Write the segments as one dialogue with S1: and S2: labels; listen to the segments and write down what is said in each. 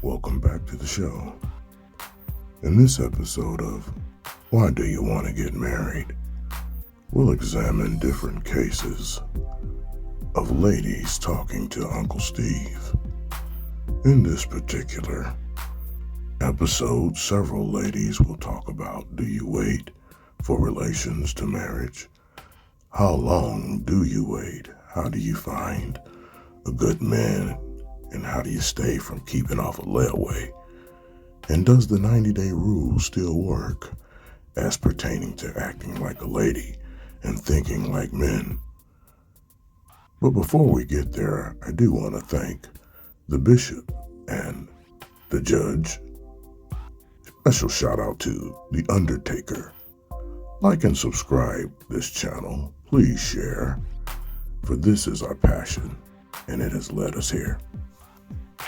S1: Welcome back to the show. In this episode of Why Do You Want to Get Married, we'll examine different cases of ladies talking to Uncle Steve. In this particular episode, several ladies will talk about, do you wait for relations to marriage? How long do you wait? How do you find a good man? And how do you stay from keeping off a layaway? And does the 90-day rule still work as pertaining to acting like a lady and thinking like men? But before we get there, I do want to thank the bishop and the judge. Special shout out to the Undertaker. Like and subscribe this channel. Please share, for this is our passion and it has led us here.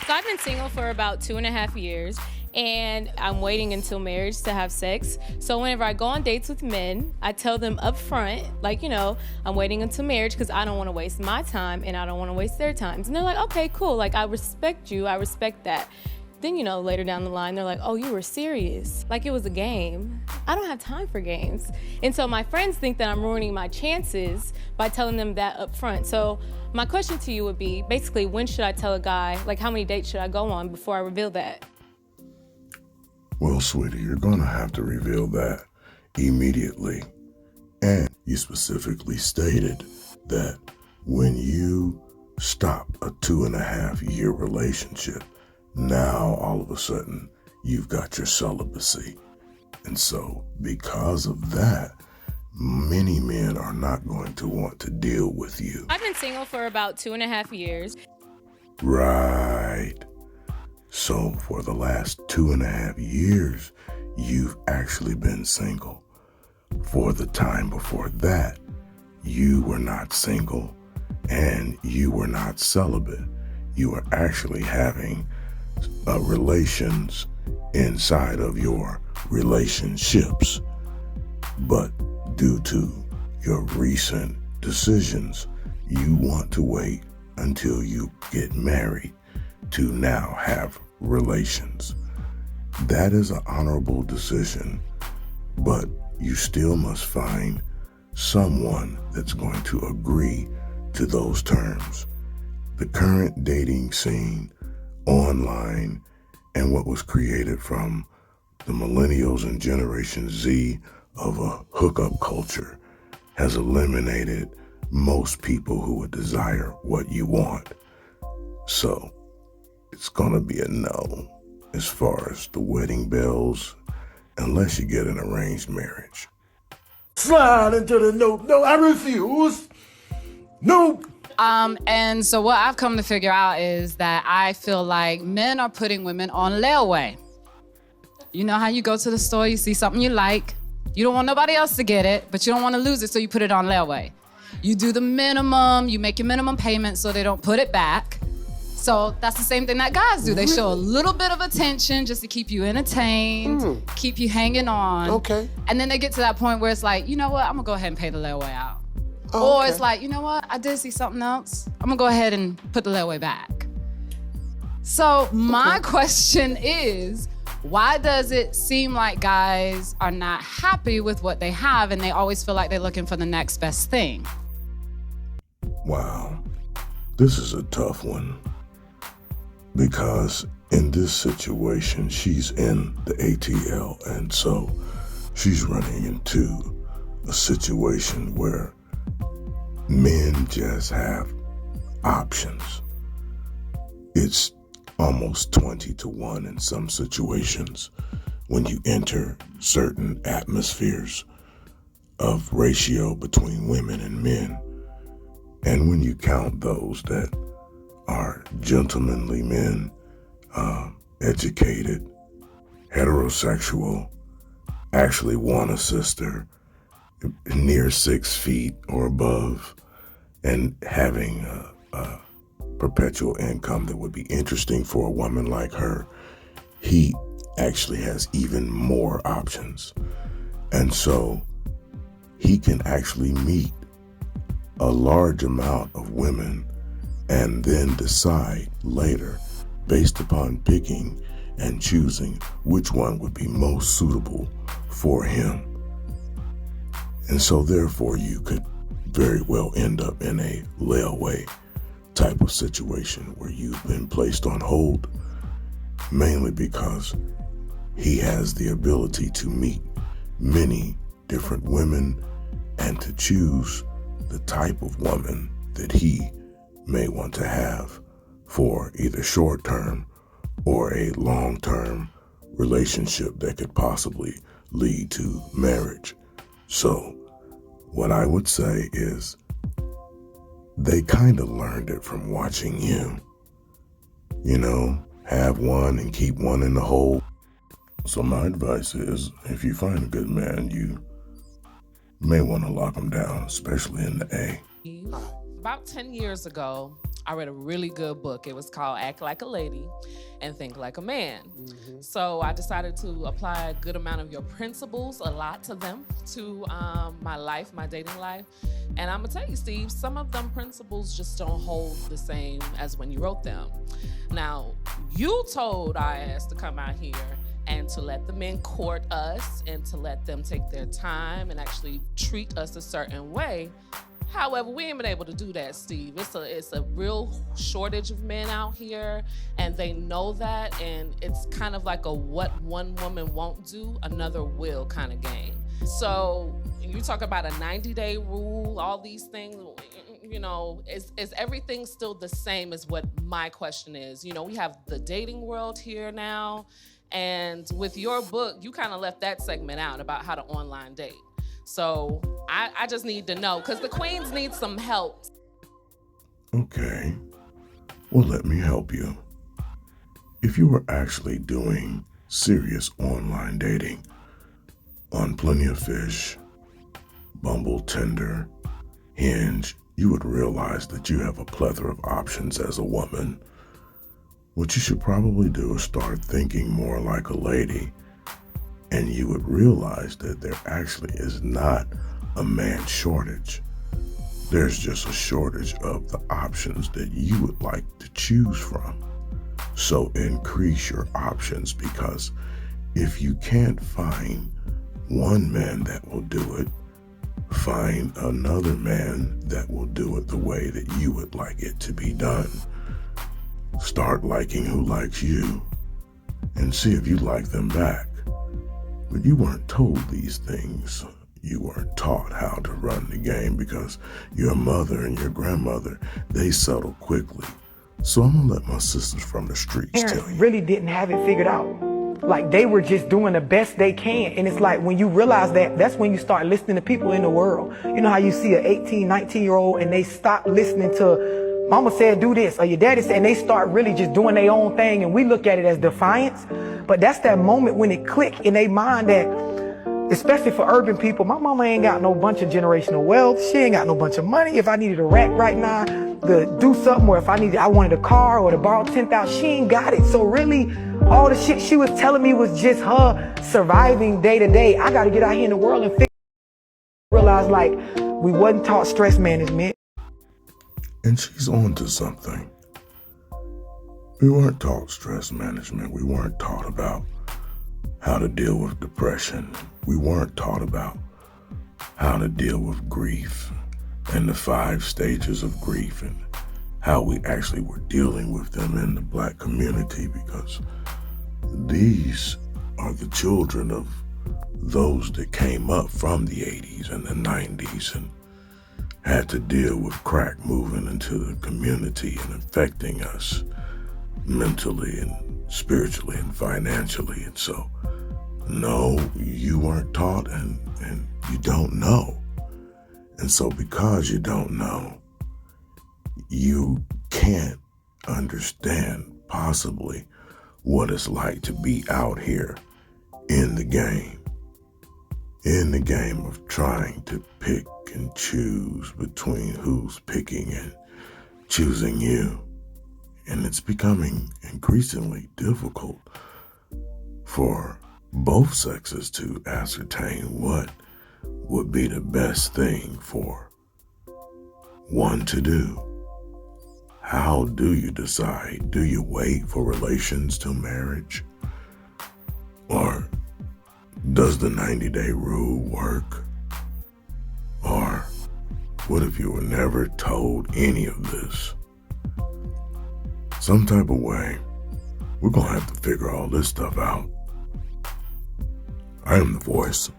S2: So I've been single for about 2.5 years, and I'm waiting until marriage to have sex. So whenever I go on dates with men, I tell them up front, like, I'm waiting until marriage because I don't want to waste my time and I don't want to waste their time. And they're like, okay, cool. Like, I respect you. I respect that. Then, later down the line, they're like, oh, you were serious. Like it was a game. I don't have time for games. And so my friends think that I'm ruining my chances by telling them that up front. So my question to you would be, basically, when should I tell a guy, like how many dates should I go on before I reveal that?
S1: Well, sweetie, you're going to have to reveal that immediately. And you specifically stated that when you stop a 2.5-year relationship, now all of a sudden you've got your celibacy. And so because of that, many men are not going to want to deal with you.
S2: I've been single for about 2.5 years.
S1: Right. So for the last 2.5 years, you've actually been single. For the time before that, you were not single and you were not celibate. You were actually having relations inside of your relationships. But due to your recent decisions, you want to wait until you get married to now have relations. That is an honorable decision, but you still must find someone that's going to agree to those terms. The current dating scene online and what was created from the millennials and Generation Z of a hookup culture has eliminated most people who would desire what you want. So it's gonna be a no as far as the wedding bells, unless you get an arranged marriage.
S3: Slide into the note. No, I refuse. No.
S4: And so what I've come to figure out is that I feel like men are putting women on layaway. You know how you go to the store, you see something you like, you don't want nobody else to get it, but you don't want to lose it, so you put it on layaway. You do the minimum, you make your minimum payment so they don't put it back. So that's the same thing that guys do. They show a little bit of attention just to keep you entertained, keep you hanging on.
S3: Okay.
S4: And then they get to that point where it's like, you know what, I'm gonna go ahead and pay the layaway out.
S3: Oh,
S4: Or
S3: okay.
S4: it's like, you know what, I did see something else. I'm gonna go ahead and put the layaway back. So my question is, why does it seem like guys are not happy with what they have and they always feel like they're looking for the next best thing?
S1: Wow, this is a tough one. Because in this situation, she's in the ATL, and so she's running into a situation where men just have options. It's almost 20-1 in some situations when you enter certain atmospheres of ratio between women and men. And when you count those that are gentlemanly men, educated, heterosexual, actually want a sister, near 6 feet or above, and having a perpetual income that would be interesting for a woman like her, he actually has even more options. And so he can actually meet a large amount of women and then decide later based upon picking and choosing which one would be most suitable for him. And so therefore you could very well end up in a layaway type of situation where you've been placed on hold, mainly because he has the ability to meet many different women and to choose the type of woman that he may want to have for either short-term or a long-term relationship that could possibly lead to marriage. So what I would say is they kind of learned it from watching you. You know, have one and keep one in the hole. So my advice is, if you find a good man, you may want to lock him down, especially in the A.
S5: About 10 years ago, I read a really good book. It was called Act Like a Lady and Think Like a Man. So I decided to apply a good amount of your principles, a lot to them, to my life, my dating life. And I'm gonna tell you, Steve, some of them principles just don't hold the same as when you wrote them. Now, you told our ass to come out here and to let the men court us and to let them take their time and actually treat us a certain way. However, we ain't been able to do that, Steve. It's a real shortage of men out here, and they know that, and it's kind of like a what one woman won't do, another will kind of game. So you talk about a 90-day rule, all these things, you know, is everything still the same is what my question is. You know, we have the dating world here now, and with your book, you kind of left that segment out about how to online date. So I just need to know, because the queens need some help.
S1: Okay, well, let me help you. If you were actually doing serious online dating on Plenty of Fish, Bumble, Tinder, Hinge, you would realize that you have a plethora of options as a woman. What you should probably do is start thinking more like a lady, and you would realize that there actually is not a man shortage. There's just a shortage of the options that you would like to choose from. So increase your options, because if you can't find one man that will do it, find another man that will do it the way that you would like it to be done. Start liking who likes you and see if you like them back. But you weren't told these things. You weren't taught how to run the game, because your mother and your grandmother, they settle quickly. So I'm gonna let my sisters from the streets tell
S6: Parents
S1: you.
S6: really didn't have it figured out. Like, they were just doing the best they can. And it's like, when you realize that, that's when you start listening to people in the world. You know how you see an 18, 19-year-old and they stop listening to mama said do this, or your daddy said, and they start really just doing their own thing, and we look at it as defiance. But that's that moment when it click in their mind that, especially for urban people, my mama ain't got no bunch of generational wealth. She ain't got no bunch of money. If I needed a rack right now to do something, or if I wanted a car or to borrow 10,000, she ain't got it. So really, all the shit she was telling me was just her surviving day to day. I got to get out here in the world and realize, like, we wasn't taught stress management.
S1: And she's on to something. We weren't taught stress management. We weren't taught about how to deal with depression. We weren't taught about how to deal with grief and the 5 stages of grief and how we actually were dealing with them in the Black community, because these are the children of those that came up from the 80s and the 90s and had to deal with crack moving into the community and affecting us mentally and spiritually and financially. And so, no, you weren't taught, and you don't know. And so because you don't know, you can't understand possibly what it's like to be out here in the game of trying to pick and choose between who's picking and choosing you. And it's becoming increasingly difficult for both sexes to ascertain what would be the best thing for one to do. how do you decide? Do you wait for relations till marriage? Or does the 90-day rule work? Or what if you were never told any of this? Some type of way, we're gonna have to figure all this stuff out. I am the voice